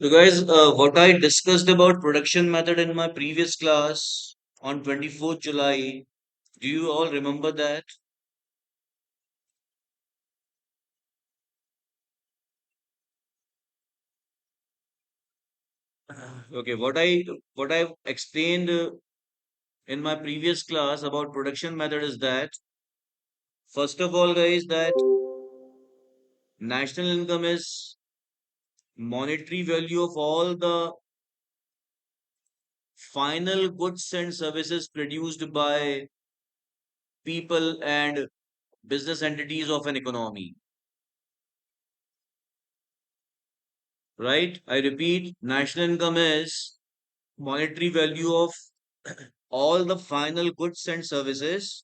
So guys, what I discussed about production method in my previous class on 24th July, do you all remember that? Okay, what I explained in my previous class about production method is that first of all, guys, that national income is monetary value of all the final goods and services produced by people and business entities of an economy. Right? I repeat, national income is monetary value of all the final goods and services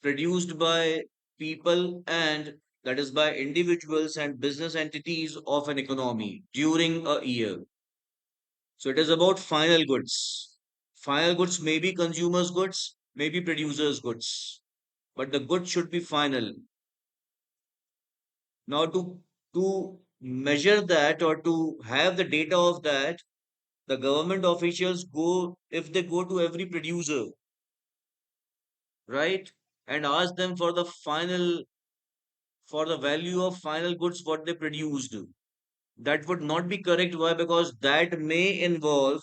produced by people and that is by individuals and business entities of an economy during a year. So it is about final goods. Final goods may be consumers' goods, may be producers' goods, but the good should be final. Now to measure that or to have the data of that, the government officials go if they go to every producer, right, and ask them for the final for the value of final goods what they produced. That would not be correct. Why? Because that may involve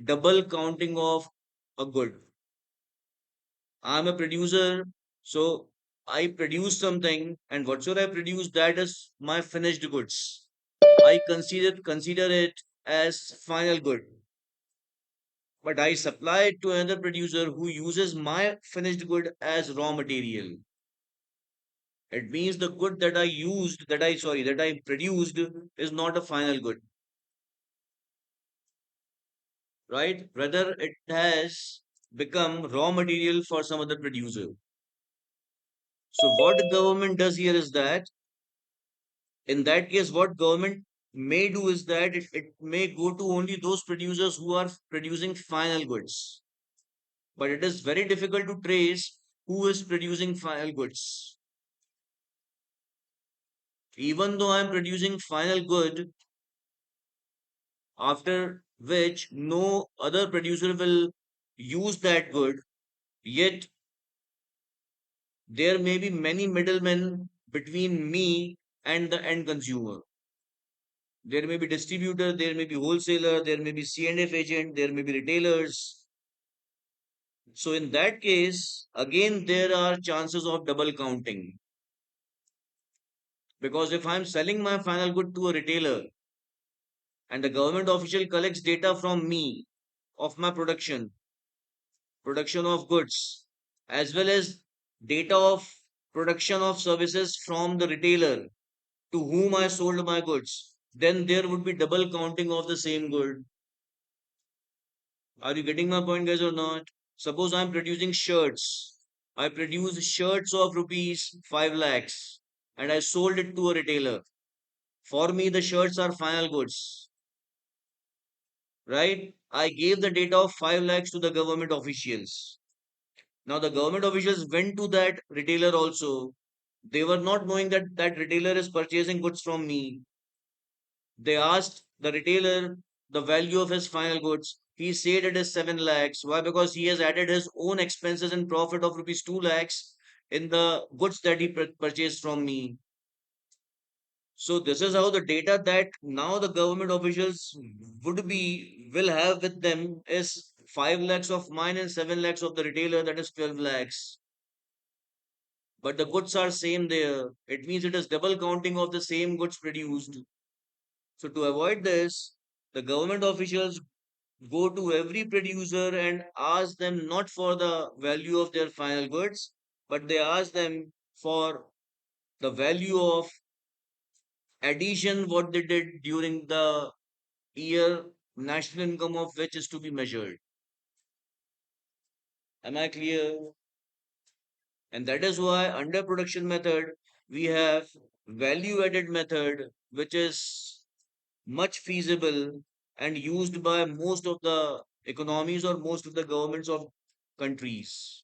double counting of a good. I'm a producer, so I produce something, and whatsoever I produce, that is my finished goods. I consider it as final good. But I supply it to another producer who uses my finished good as raw material. It means the good that I used, that I produced is not a final good, right? Rather, it has become raw material for some other producer. So what the government does here is that, in that case, what government may do is that it may go to only those producers who are producing final goods. But it is very difficult to trace who is producing final goods. Even though I am producing final good, after which no other producer will use that good, yet there may be many middlemen between me and the end consumer. There may be distributor, there may be wholesaler, there may be C&F agent, there may be retailers. So in that case, again there are chances of double counting. Because if I'm selling my final good to a retailer and the government official collects data from me of my production of goods, as well as data of production of services from the retailer to whom I sold my goods, then there would be double counting of the same good. Are you getting my point, guys, or not? Suppose I'm producing shirts. I produce shirts of rupees 5 lakhs and I sold it to a retailer. For me, the shirts are final goods, right? I gave the data of 5 lakhs to the government officials. Now, the government officials went to that retailer also. They were not knowing that that retailer is purchasing goods from me. They asked the retailer the value of his final goods. He said it is 7 lakhs. Why? Because he has added his own expenses and profit of rupees 2 lakhs in the goods that he purchased from me. So this is how the data that now the government officials will have with them is 5 lakhs of mine and 7 lakhs of the retailer, that is 12 lakhs. But the goods are same there. It means it is double counting of the same goods produced. So to avoid this, the government officials go to every producer and ask them not for the value of their final goods, but they ask them for the value of addition what they did during the year, national income of which is to be measured. Am I clear? And that is why under production method we have value added method, which is much feasible and used by most of the economies or most of the governments of countries.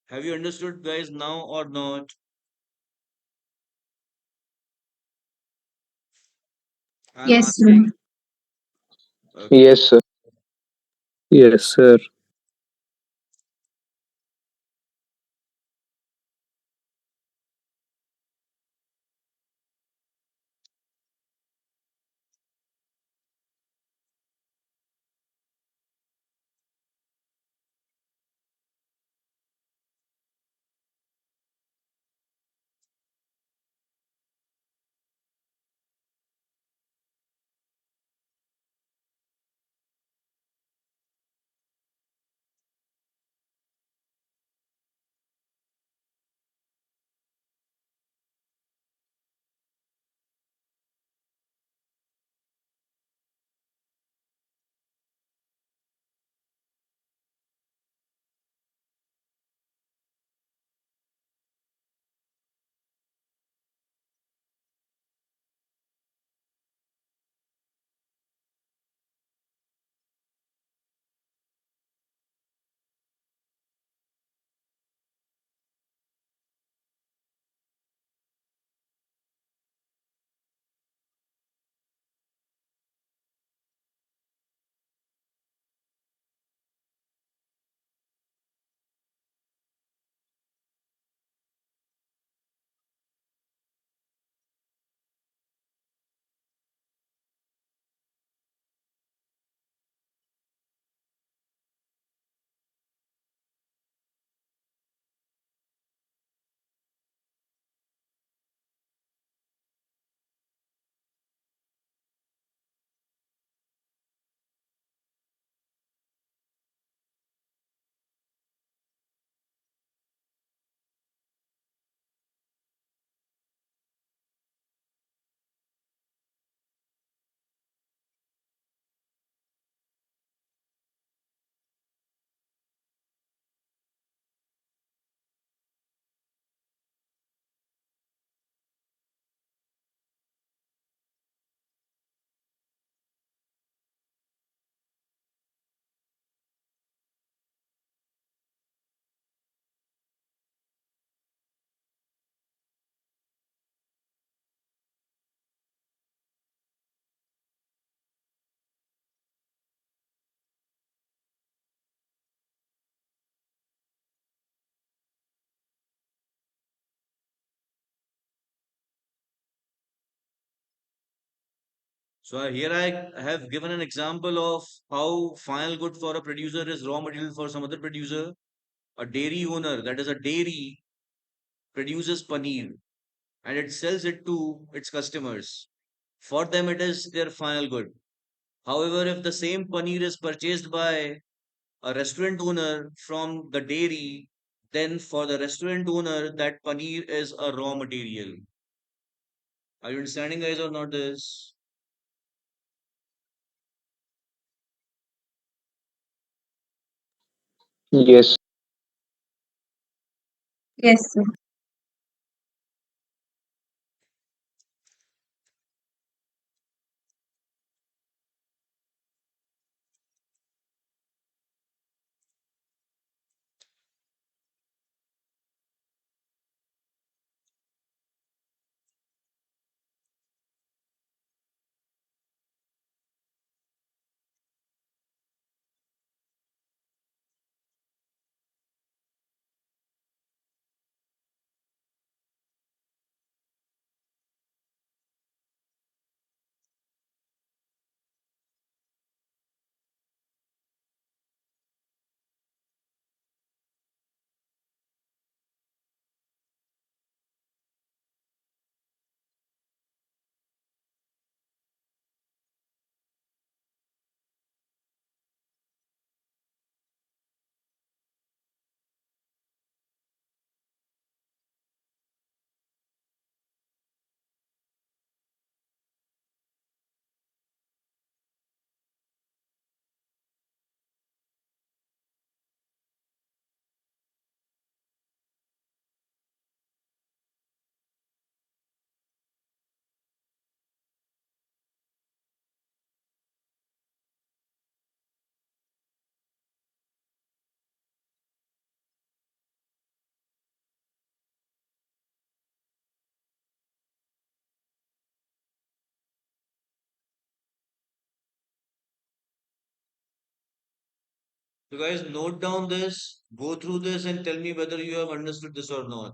Have you understood, guys, now or not? I'm Yes, sir. answering. Okay. Yes, sir. Yes, sir. So here I have given an example of how final good for a producer is raw material for some other producer. A dairy owner, that is a dairy, produces paneer and it sells it to its customers. For them, it is their final good. However, if the same paneer is purchased by a restaurant owner from the dairy, then for the restaurant owner, that paneer is a raw material. Are you understanding, guys, or not? This? Yes. Yes, sir. So guys, note down this, go through this and tell me whether you have understood this or not.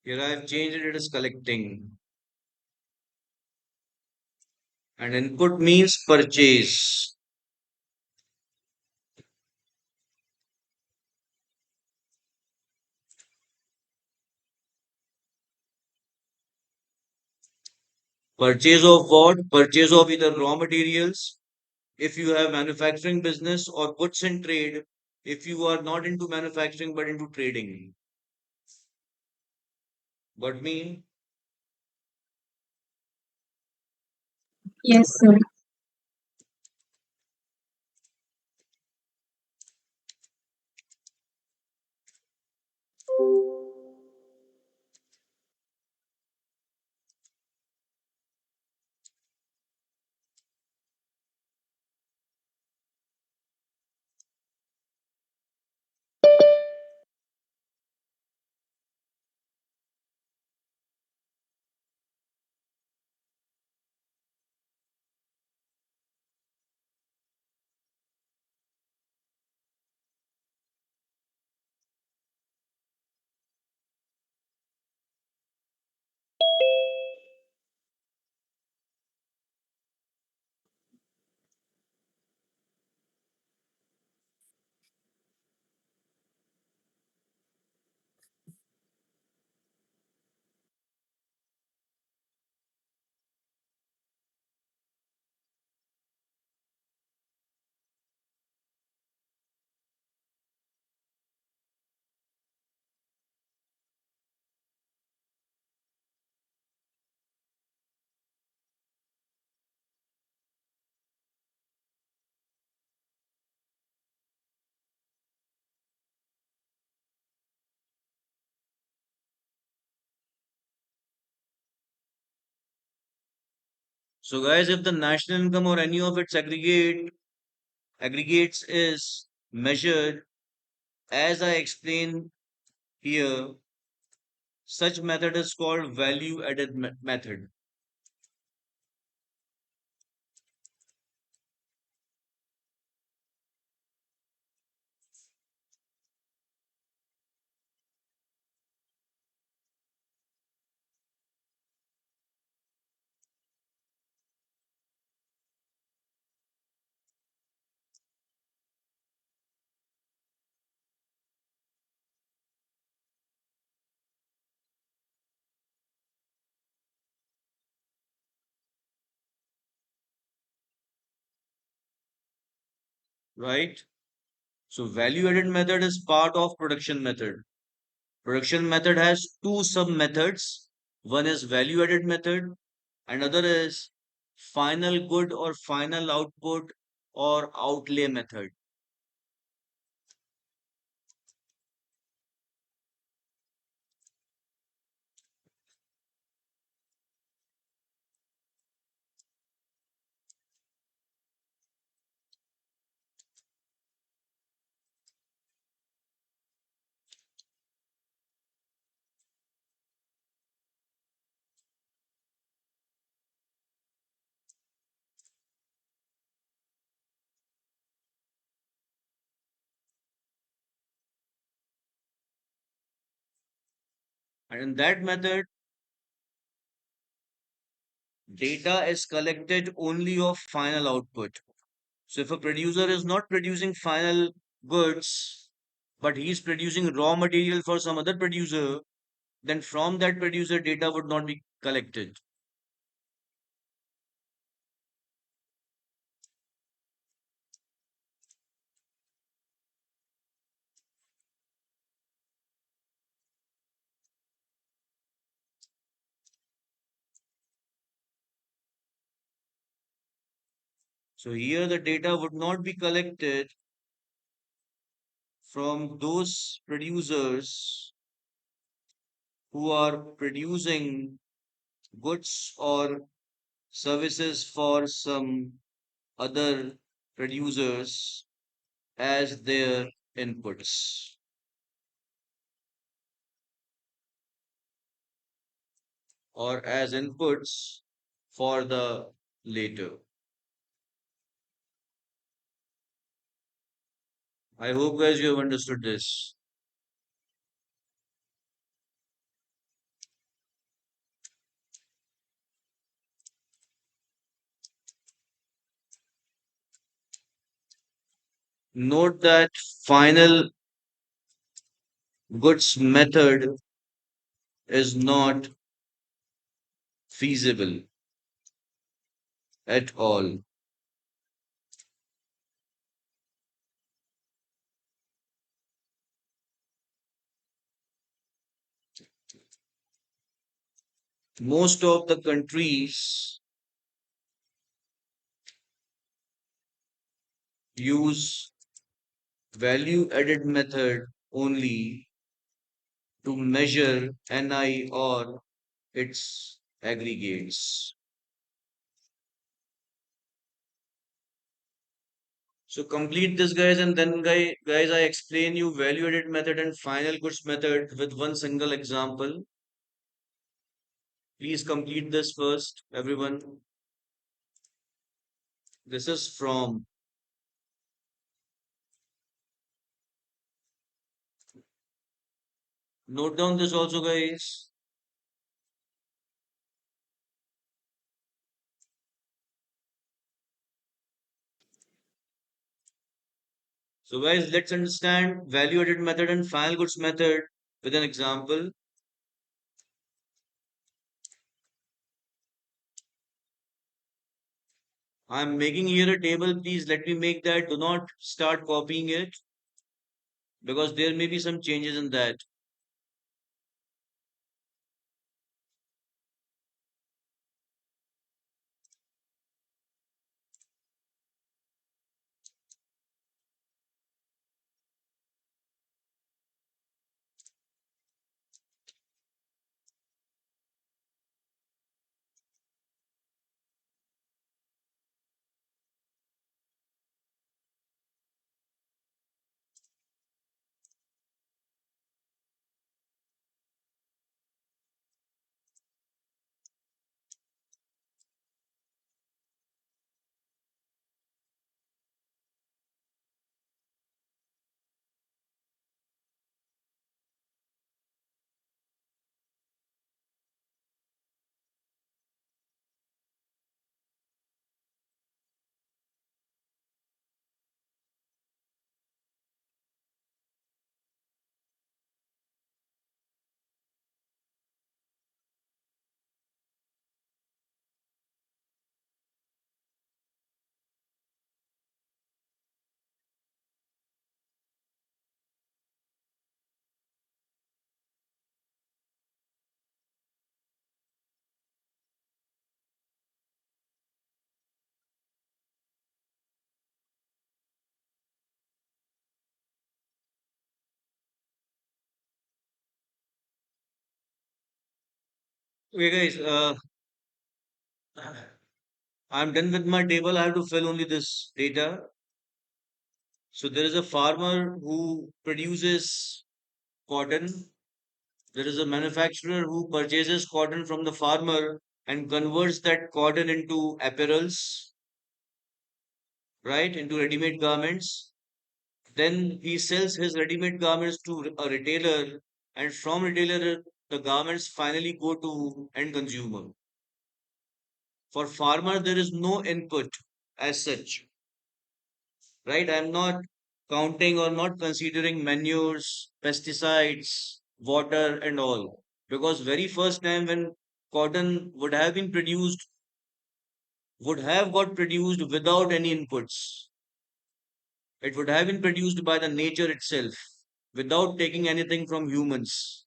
Here I have changed it, it is collecting. And input means purchase. Purchase of what? Purchase of either raw materials, if you have manufacturing business, or goods in trade, if you are not into manufacturing but into trading. What mean? Yes, sir. So guys, if the national income or any of its aggregates is measured as I explained here, such method is called value added method, right? So value added method is part of production method. Production method has two sub methods. One is value added method, another is final good or final output or outlay method, and in that method data is collected only of final output. So if a producer is not producing final goods, but he's producing raw material for some other producer, then from that producer data would not be collected. So here the data would not be collected from those producers who are producing goods or services for some other producers as their inputs or as inputs for the later. I hope guys you have understood this. Note that final goods method is not feasible at all. Most of the countries use value added method only to measure NI or its aggregates. So complete this guys and then guys I explain you value added method and final goods method with one single example. Please complete this first, everyone. This is from note down this also guys. So guys, let's understand value added method and final goods method with an example. I'm making here a table. Please let me make that. Do not start copying it because there may be some changes in that. Okay, guys, I'm done with my table. I have to fill only this data. So there is a farmer who produces cotton. There is a manufacturer who purchases cotton from the farmer and converts that cotton into apparels, right? Into ready-made garments. Then he sells his ready-made garments to a retailer, and from retailer, the garments finally go to end consumer. For farmer, there is no input as such, right? I'm not counting or not considering manures, pesticides, water, and all. Because very first time when cotton would have been produced, would have got produced without any inputs. It would have been produced by the nature itself, without taking anything from humans.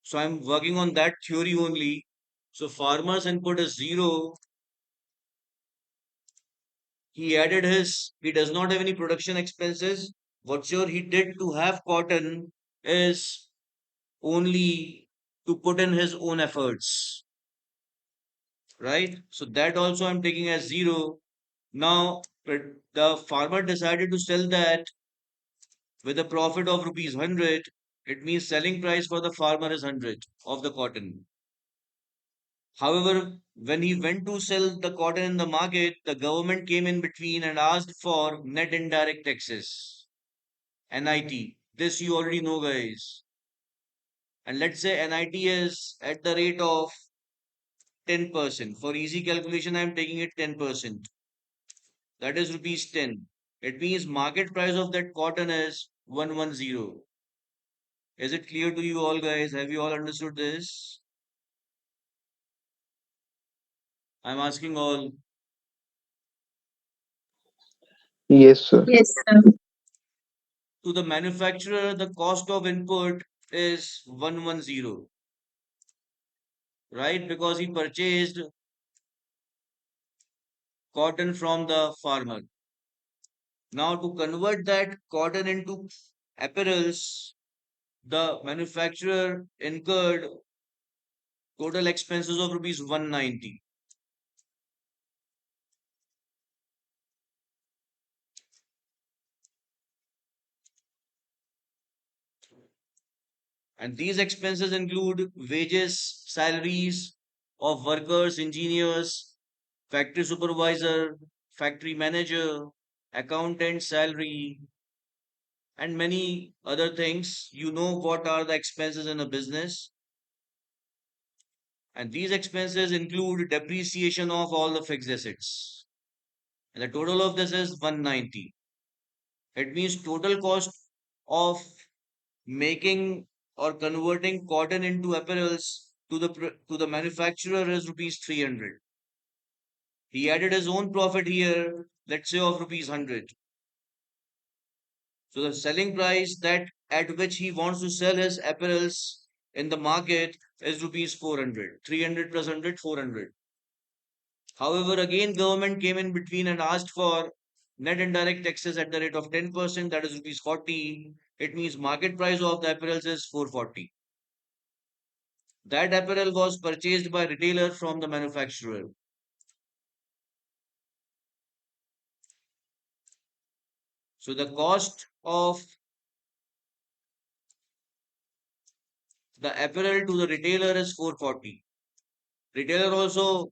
So I'm working on that theory only. So farmer's input is zero. He does not have any production expenses. Whatever he did to have cotton is only to put in his own efforts, right? So that also I'm taking as zero. Now, the farmer decided to sell that with a profit of rupees 100. It means selling price for the farmer is 100 of the cotton. However, when he went to sell the cotton in the market, the government came in between and asked for net indirect taxes. NIT. This you already know, guys. And let's say NIT is at the rate of 10%. For easy calculation, I am taking it 10%. That is rupees 10. It means market price of that cotton is 110. Is it clear to you all, guys? Have you all understood this? I'm asking all. Yes, sir. Yes, sir. To the manufacturer, the cost of input is 110, right? Because he purchased cotton from the farmer. Now, to convert that cotton into apparels, the manufacturer incurred total expenses of rupees 190. And these expenses include wages, salaries of workers, engineers, factory supervisor, factory manager, accountant salary, and many other things. You know what are the expenses in a business. And these expenses include depreciation of all the fixed assets. And the total of this is 190. It means total cost of making or converting cotton into apparels to the manufacturer is rupees 300. He added his own profit here, let's say of rupees 100. So the selling price that at which he wants to sell his apparels in the market is rupees 400. 300 plus 100, 400. However, again government came in between and asked for net indirect taxes at the rate of 10%, that is rupees 40. It means market price of the apparels is 440. That apparel was purchased by retailer from the manufacturer. So the cost of the apparel to the retailer is 440. Retailer also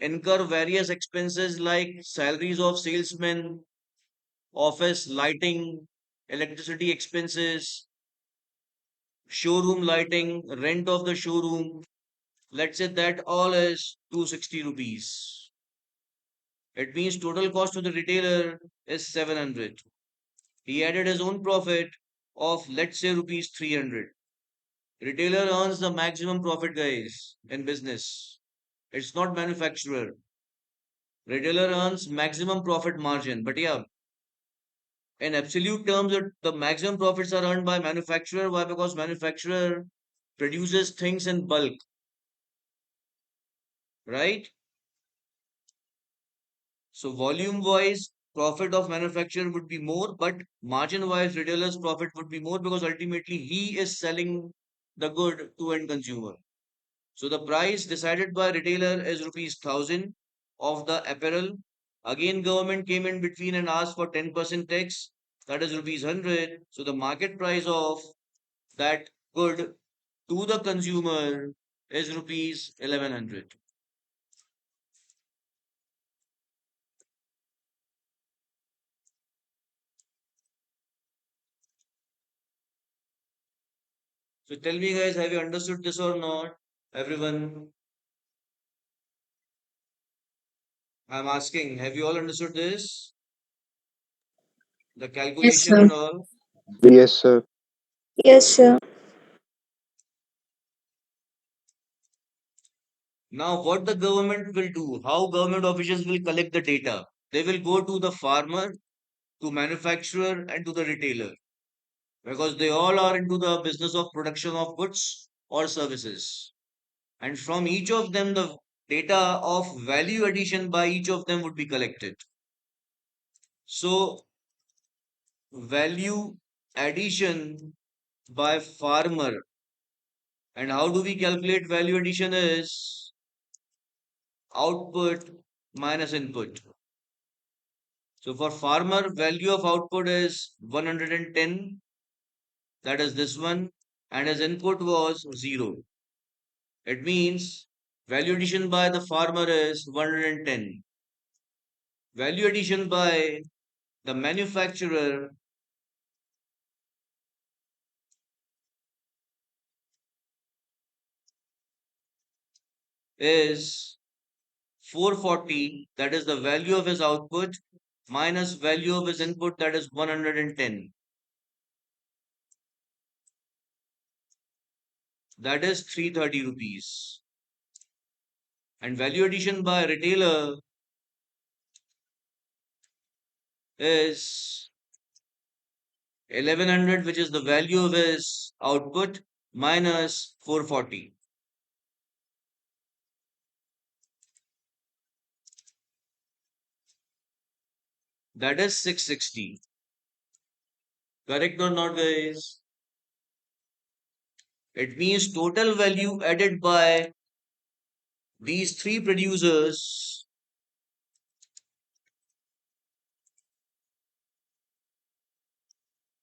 incur various expenses like salaries of salesmen, office lighting, electricity expenses, showroom lighting, rent of the showroom. Let's say that all is 260 rupees. It means total cost to the retailer is 700. He added his own profit of let's say rupees 300. Retailer earns the maximum profit, guys, in business. It's not manufacturer. Retailer earns maximum profit margin. But yeah, in absolute terms, the maximum profits are earned by manufacturer. Why? Because manufacturer produces things in bulk, right? So volume wise, profit of manufacturer would be more, but margin wise, retailer's profit would be more because ultimately he is selling the good to end consumer. So the price decided by retailer is rupees 1000 of the apparel. Again, government came in between and asked for 10% tax, that is rupees 100. So the market price of that good to the consumer is rupees 1100. So tell me, guys, have you understood this or not? Everyone, I'm asking, have you all understood this? The Yes, calculation sir. and all. Yes, sir. Yes, sir. Now, what the government will do, how government officials will collect the data? They will go to the farmer, to manufacturer, and to the retailer because they all are into the business of production of goods or services. And from each of them, the data of value addition by each of them would be collected. So, value addition by farmer. And how do we calculate value addition is output minus input. So for farmer, value of output is 110, that is this one, and his input was 0. It means value addition by the farmer is 110. Value addition by the manufacturer is 440, that is the value of his output, minus value of his input, that is 110. That is 330 rupees. And value addition by retailer is 1100, which is the value of his output, minus 440. That is 660. Correct or not, guys? It means total value added by these three producers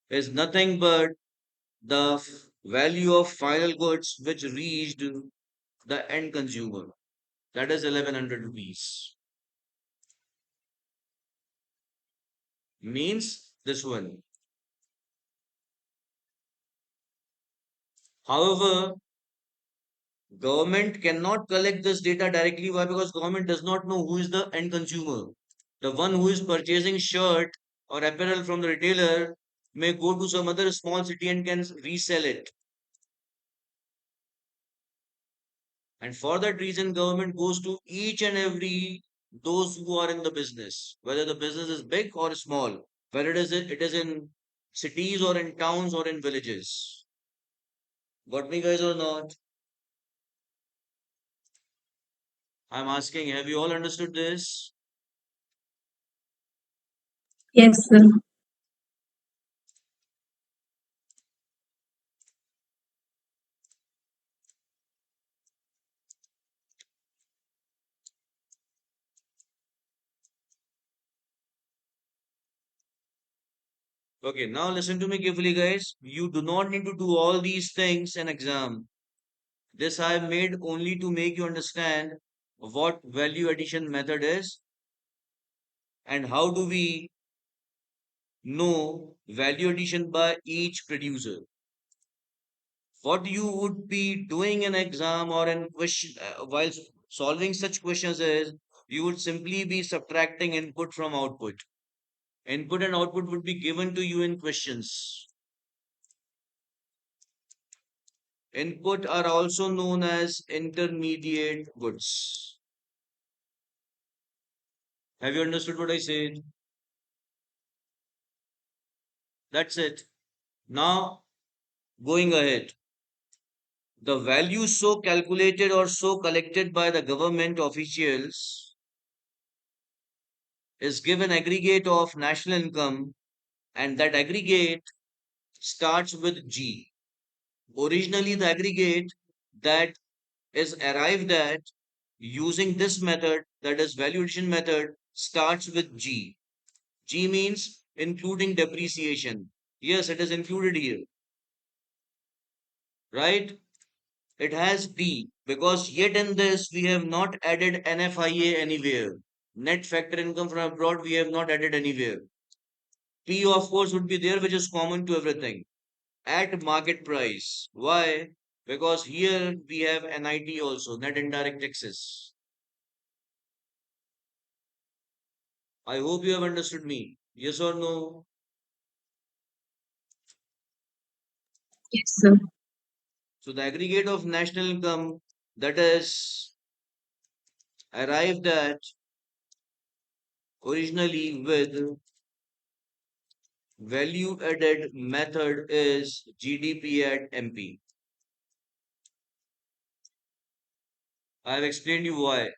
is nothing but the value of final goods which reached the end consumer. That is 1100 rupees. Means this one. However, government cannot collect this data directly. Why? Because government does not know who is the end consumer. The one who is purchasing shirt or apparel from the retailer may go to some other small city and can resell it. And for that reason, government goes to each and every those who are in the business, whether the business is big or small, whether it is in cities or in towns or in villages. Got me, guys, or not? I'm asking, have you all understood this? Yes, sir. Okay, now listen to me carefully, guys. You do not need to do all these things in exam. This I have made only to make you understand what value addition method is and how do we know value addition by each producer. What you would be doing in exam or in question while solving such questions is you would simply be subtracting input from output. Input and output would be given to you in questions. Input are also known as intermediate goods. Have you understood what I said? That's it. Now, going ahead. The value so calculated or so collected by the government officials is given aggregate of national income, and that aggregate starts with G. Originally, the aggregate that is arrived at using this method, that is value addition method, starts with G. G means including depreciation. Yes, it is included here, right? It has D because yet in this we have not added NFIA anywhere. Net factor income from abroad we have not added anywhere. P of course would be there, which is common to everything. At market price. Why? Because here we have NIT also, net indirect taxes. I hope you have understood me. Yes or no? Yes, sir. So the aggregate of national income that is arrived at originally with value added method is GDP at MP. I have explained you why.